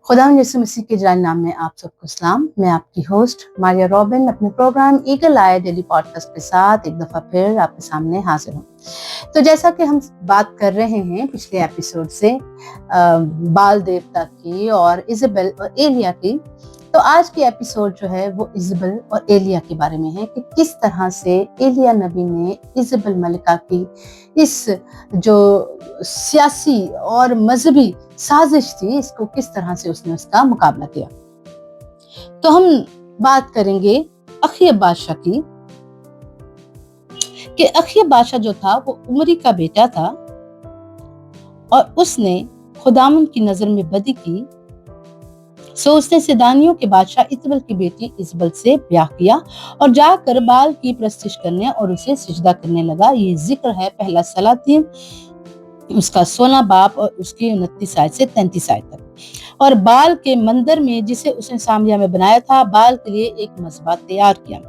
खुदा यीशु मसीह के जलाल नाम में आप सबको सलाम। मैं आपकी होस्ट मारिया रॉबिन अपने प्रोग्राम ईगल आई डेली पॉडकास्ट के साथ एक दफ़ा फिर आपके सामने हाजिर हूँ। तो जैसा कि हम बात कर रहे हैं पिछले एपिसोड से बाल देवता की और इज़ाबेल और एलिया की, तो आज की एपिसोड जो है वो इज़ाबेल और एलिया के बारे में है कि किस तरह से एलिया नबी ने इज़ाबेल मलिका की इस जो सियासी और मजहबी साजिश थी, इसको किस तरह से उसने उसका मुकाबला किया। तो हम बात करेंगे अखयब बादशाह की कि अखयब बादशाह जो था वो उमरी का बेटा था और उसने खुदावंद की नजर में बदी की। सो उसने सिदानियों के बादशाह इतबल की बेटी इज़ाबेल से ब्याह किया और जाकर बाल की प्रस्तिश करने और उसे सिजदा करने लगा। ये जिक्र है पहला सलातीन उसका 16 बाब और उसकी 29 आयत से 33 आयत तक। और बाल के मंदिर में जिसे उसने सामरिया में बनाया था, बाल के लिए एक मज़बा तैयार किया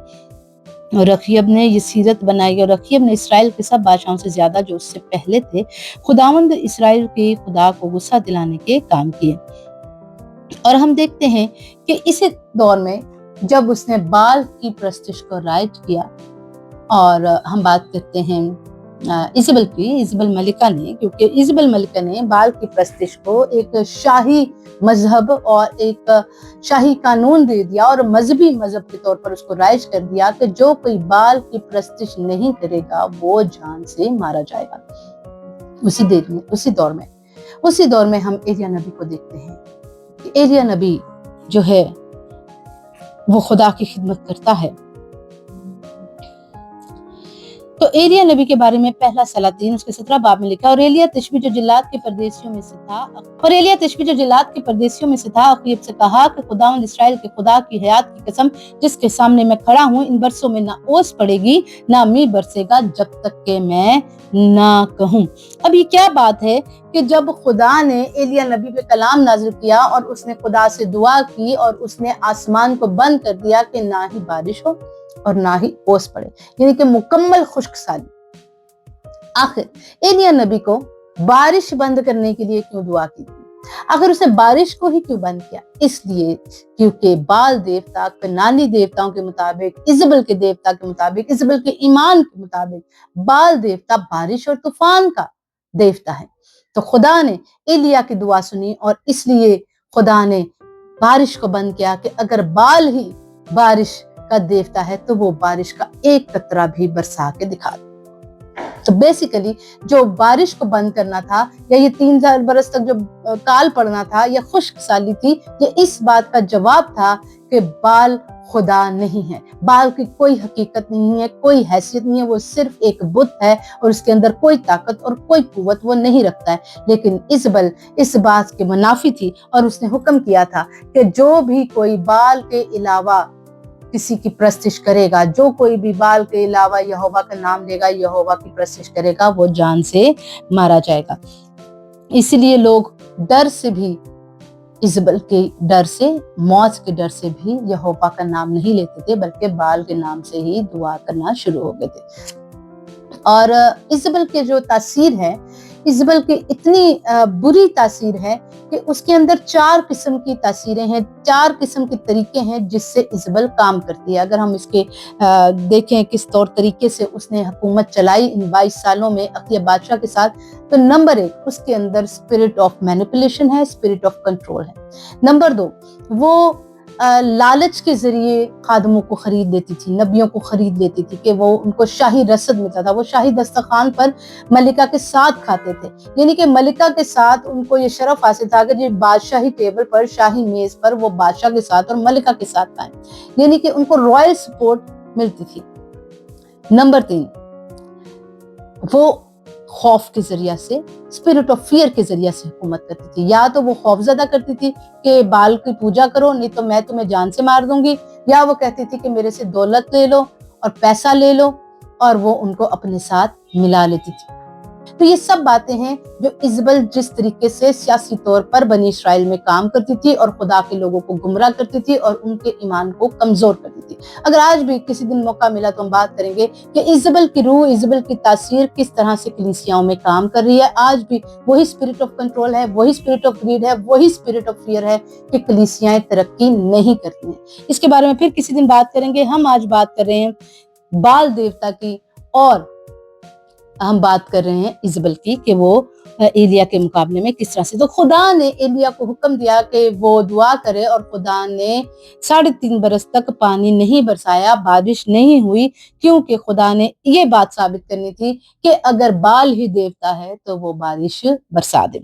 और अखयब ने ये सीरत बनाई। और अखयब ने इसराइल के सब बादशाहों से ज्यादा जो उससे पहले थे खुदावंद इसराइल के खुदा को गुस्सा दिलाने के काम किए। और हम देखते हैं कि इसी दौर में जब उसने बाल की प्रस्तिश को राइट किया, और हम बात करते हैं इज़ाबेल मलिका ने, क्योंकि इज़ाबेल मलिका ने बाल की प्रस्तिश को एक शाही मजहब और एक शाही कानून दे दिया और मजहबी मजहब के तौर पर उसको राइज कर दिया कि जो कोई बाल की प्रस्तिश नहीं करेगा वो जान से मारा जाएगा। उसी दौर में हम एलिया नबी को देखते हैं कि एलिया नबी जो है वो खुदा की खिदमत करता है। तो एलिया नबी के बारे में पहला सलातीन उसके 17 बाब में लिखा, और एलिया तिशबी जो जिलाद के परदेशियों में से था अखयब से कहा कि खुदावंद इसराइल के खुदा की हयात की कसम जिसके सामने मैं खड़ा हूँ, इन बरसों में ना ओस पड़ेगी ना मींह बरसेगा जब तक के मैं ना कहूँ। अब ये क्या बात है कि जब खुदा ने एलिया नबी पे कलाम नाजिल किया और उसने खुदा से दुआ की और उसने आसमान को बंद कर दिया कि ना ही बारिश हो और ना ही ओस पड़े, यानी कि मुकम्मल खुश्क साली। आखिर एलिया नबी को बारिश बंद करने के लिए क्यों दुआ की थी? अगर उसने बारिश को ही क्यों बंद किया? इसलिए क्योंकि बाल देवता कनानी देवताओं के मुताबिक, इज़ाबेल के देवता के मुताबिक, इज़ाबेल के ईमान के मुताबिक बाल देवता बारिश और तूफान का देवता है। तो खुदा ने एलिया की दुआ सुनी और इसलिए खुदा ने बारिश को बंद किया कि अगर बाल ही बारिश का देवता है तो वो बारिश का एक कतरा भी बरसा के दिखा दे। तो बेसिकली जो बारिश को बंद करना था या ये 3000 बरस तक जो काल पड़ना था या खुश्क साली थी, ये इस बात का जवाब था कि बाल खुदा नहीं है, बाल की कोई हकीकत नहीं है, कोई हैसियत नहीं है, वो सिर्फ एक बुत है और उसके अंदर कोई ताकत और कोई कुव्वत वो नहीं रखता है। लेकिन इज़ाबेल इस बात के मुनाफी थी और उसने हुक्म किया था कि जो भी कोई बाल के अलावा किसी की प्रस्तिश करेगा, जो कोई भी बाल के अलावा यहोवा का नाम लेगा, यहोवा की प्रस्तिश करेगा, वो जान से मारा जाएगा। इसलिए लोग डर से भी, इज़ाबेल के डर से, मौत के डर से भी यहोवा का नाम नहीं लेते थे, बल्कि बाल के नाम से ही दुआ करना शुरू हो गए थे। और इज़ाबेल के जो तासीर है, इज़ाबेल की इतनी बुरी तासीर है कि उसके अंदर 4 किस्म की तासीरें हैं, 4 किस्म के तरीके हैं जिससे इज़ाबेल काम करती है। अगर हम इसके देखें किस तौर तरीके से उसने हुकूमत चलाई इन 22 सालों में अखयब बादशाह के साथ, तो नंबर 1 उसके अंदर स्पिरिट ऑफ मैनिपुलेशन है, स्पिरिट ऑफ कंट्रोल है। नंबर 2 वो लालच के जरिए खादमों को खरीद लेती थी, नबियों को खरीद लेती थी कि वो उनको शाही रसद मिलता था, वो शाही दस्तरखान पर मलिका के साथ खाते थे, यानी कि मलिका के साथ उनको ये शरफ हासिल था कि जो बादशाही टेबल पर, शाही मेज पर वो बादशाह के साथ और मलिका के साथ खाएं, यानी कि उनको रॉयल सपोर्ट मिलती थी। नंबर 3 वो खौफ के जरिया से, स्पिरिट ऑफ फियर के जरिया से हुकूमत करती थी। या तो वो खौफजदा करती थी कि बाल की पूजा करो नहीं तो मैं तुम्हें जान से मार दूंगी, या वो कहती थी कि मेरे से दौलत ले लो और पैसा ले लो, और वो उनको अपने साथ मिला लेती थी। तो ये सब बातें हैं जो इज़बल जिस तरीके से सियासी तौर पर बनी इसराइल में काम करती थी और खुदा के लोगों को गुमराह करती थी और उनके ईमान को कमजोर करती थी। अगर आज भी किसी दिन मौका मिला तो हम बात करेंगे कि इज़बल की रूह, इज़बल की तासीर किस तरह से कलीसियाओं में काम कर रही है। आज भी वही स्पिरिट ऑफ कंट्रोल है, वही स्पिरिट ऑफ ग्रीड है, वही स्पिरिट ऑफ फियर है कि कलीसियाएं तरक्की नहीं करती हैं। इसके बारे में फिर किसी दिन बात करेंगे। हम आज बात कर रहे हैं बाल देवता की, और हम बात कर रहे हैं इज़बल की कि वो एलिया के मुकाबले में किस तरह से। तो खुदा ने एलिया को हुक्म दिया कि वो दुआ करे, और खुदा ने 3.5 बरस तक पानी नहीं बरसाया, बारिश नहीं हुई, क्योंकि खुदा ने ये बात साबित करनी थी कि अगर बाल ही देवता है तो वो बारिश बरसा दे।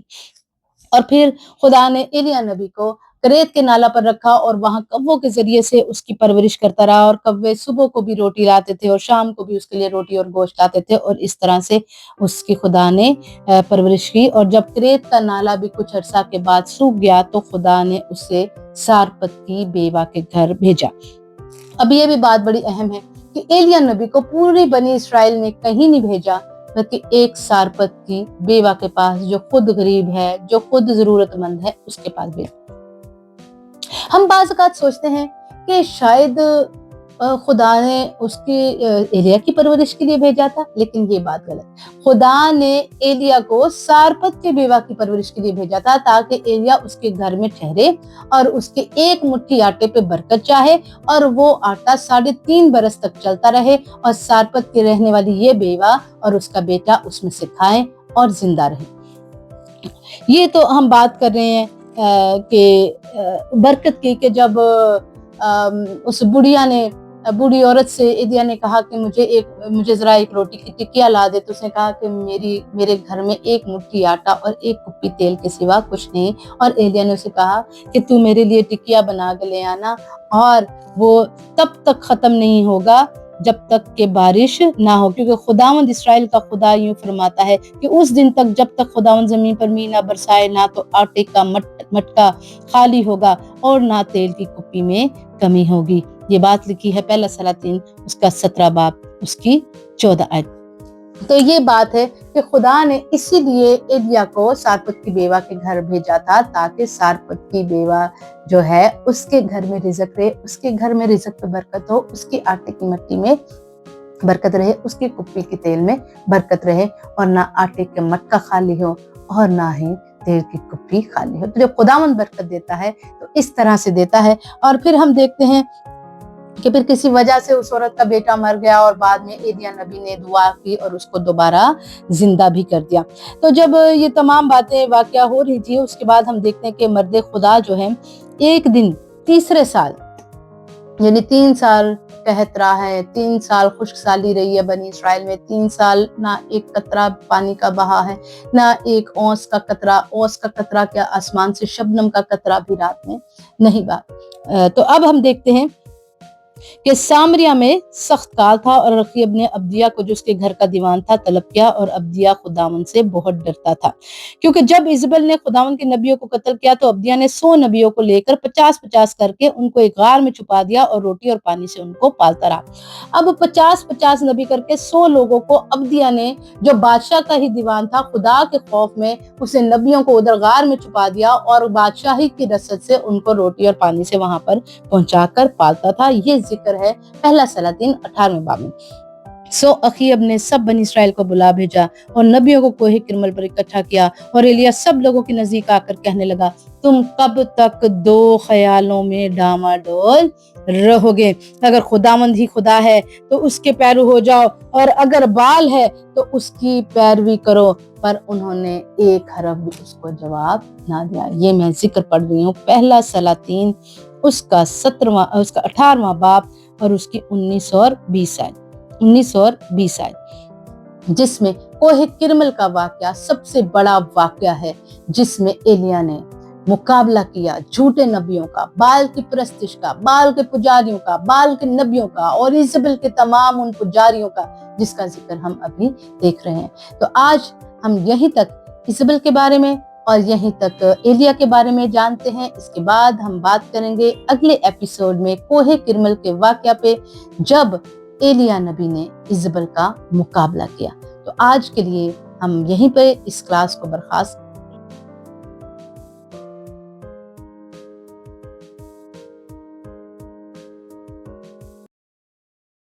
और फिर खुदा ने एलिया नबी को करेत के नाला पर रखा और वहां कव्वों के जरिए से उसकी परवरिश करता रहा, और कव्वे सुबह को भी रोटी लाते थे और शाम को भी उसके लिए रोटी और गोश्त लाते थे, और इस तरह से उसकी खुदा ने परवरिश की। और जब करेत का नाला भी कुछ अरसा के बाद सूख गया तो खुदा ने उसे सारपत की बेवा के घर भेजा। अब ये भी बात बड़ी अहम है कि एलिया नबी को पूरी बनी इसराइल ने कहीं नहीं भेजा, बल्कि एक सारपत की बेवा के पास, जो खुद गरीब है, जो खुद जरूरतमंद है, उसके पास भेजा। हम बाज़ औक़ात सोचते हैं कि शायद खुदा ने उसकी एलिया की परवरिश के लिए भेजा था, लेकिन ये बात गलत। खुदा ने एलिया को सारपत के बेवा की परवरिश के लिए भेजा था, ताकि एलिया उसके घर में ठहरे और उसके एक मुट्ठी आटे पे बरकत चाहे, और वो आटा 3.5 बरस तक चलता रहे, और सारपत के रहने वाली ये बेवा और उसका बेटा उसमें से खाएं और जिंदा रहे। ये तो हम बात कर रहे हैं कि बरकत की, कि जब उस बूढ़ी औरत से एलिया ने कहा कि मुझे जरा एक रोटी की टिकिया ला दे, तो उसने कहा कि मेरे घर में एक मुट्ठी आटा और एक कुप्पी तेल के सिवा कुछ नहीं। और एलिया ने उसे कहा कि तू मेरे लिए टिकिया बना के ले आना, और वो तब तक खत्म नहीं होगा जब तक के बारिश ना हो, क्योंकि खुदावंद इस्राएल का खुदा यूं फरमाता है कि उस दिन तक जब तक खुदावंद जमीन पर मींह ना बरसाए, ना तो आटे का मटका खाली होगा और ना तेल की कुप्पी में कमी होगी। ये बात लिखी है पहला सलातीन उसका 17 बाब उसकी 14 आयत। तो ये बात है कि खुदा ने इसीलिए एलिया को सारपत की बेवा के घर भेजा था, ताकि सारपत की बेवा जो है उसके घर में रिज़्क रहे, उसके घर में रिज़्क पे बरकत हो, उसकी आटे की मट्टी में बरकत रहे, उसकी कुप्पी के तेल में बरकत रहे, और ना आटे के मटका खाली हो और ना ही तेल की कुप्पी खाली हो। तो जब खुदावंद बरकत देता है तो इस तरह से देता है। और फिर हम देखते हैं कि फिर किसी वजह से उस औरत का बेटा मर गया, और बाद में एलिया नबी ने दुआ की और उसको दोबारा जिंदा भी कर दिया। तो जब ये तमाम बातें वाकया हो रही थी, उसके बाद हम देखते हैं कि मर्द खुदा जो है एक दिन तीसरे साल, यानी 3 साल कहत रहा है, 3 साल खुश्कसाली रही है बनी इसराइल में, 3 साल ना एक कतरा पानी का बहा है, ना एक औंस का कतरा क्या आसमान से शबनम का कतरा भी रात में नहीं बहा। तो अब हम देखते हैं कि सामरिया में सख्त काल था, और रकीब ने अब्दिया को, जो उसके घर का दीवान था, तलब किया, और अब्दिया खुदावन से बहुत डरता था, क्योंकि जब इज़बल ने खुदावन के नबियों को कत्ल किया तो अब्दिया ने 100 नबियों को लेकर 50-50 करके उनको एक गार में छुपा दिया और रोटी और पानी से उनको पालता रहा। अब 50-50 नबी करके 100 लोगों को अब्दिया ने, जो बादशाह का ही दीवान था, खुदा के खौफ में उसे नबियों को उधर गार में छुपा दिया, और बादशाही की रसद से उनको रोटी और पानी से वहां पर पहुंचाकर पालता था। ये जिक्र है पहला सलातीन 18वें बाब में। सो अखीब ने सब बनी इसराइल को बुला भेजा और नबियों को कोहे किरमल पर इकट्ठा किया, और एलिया सब लोगों के नजदीक आकर कहने लगा, तुम कब तक 2 ख्यालों में डामाडोल रहोगे? अगर खुदावंद ही खुदा है तो उसके पैरू हो जाओ, और अगर बाल है तो उसकी पैरवी करो। पर उन्होंने एक हरफ भी उसको जवाब ना दिया। ये मैं जिक्र पढ़ रही हूँ पहला सलातीन उसका 18वां बाब और उसकी 19 और 20 आयत, जिसमें कोहे किरमल का वाकया सबसे बड़ा वाकया है, जिसमें एलिया ने मुकाबला किया झूठे नबियों का, बाल की परस्तिश का, बाल के पुजारियों का, बाल के नबियों का, और इज़बल के तमाम उन पुजारियों का, जिसका जिक्र हम अभी देख रहे हैं। तो आज हम यहीं तक इज़बल के बारे में और यहीं तक एलिया के बारे में जानते हैं। इसके बाद हम बात करेंगे अगले एपिसोड में कोहे किरमल के वाकया पे, जब एलिया नबी ने इज़बल का मुकाबला किया। तो आज के लिए ہم یہیں پہ اس کلاس کو برخاست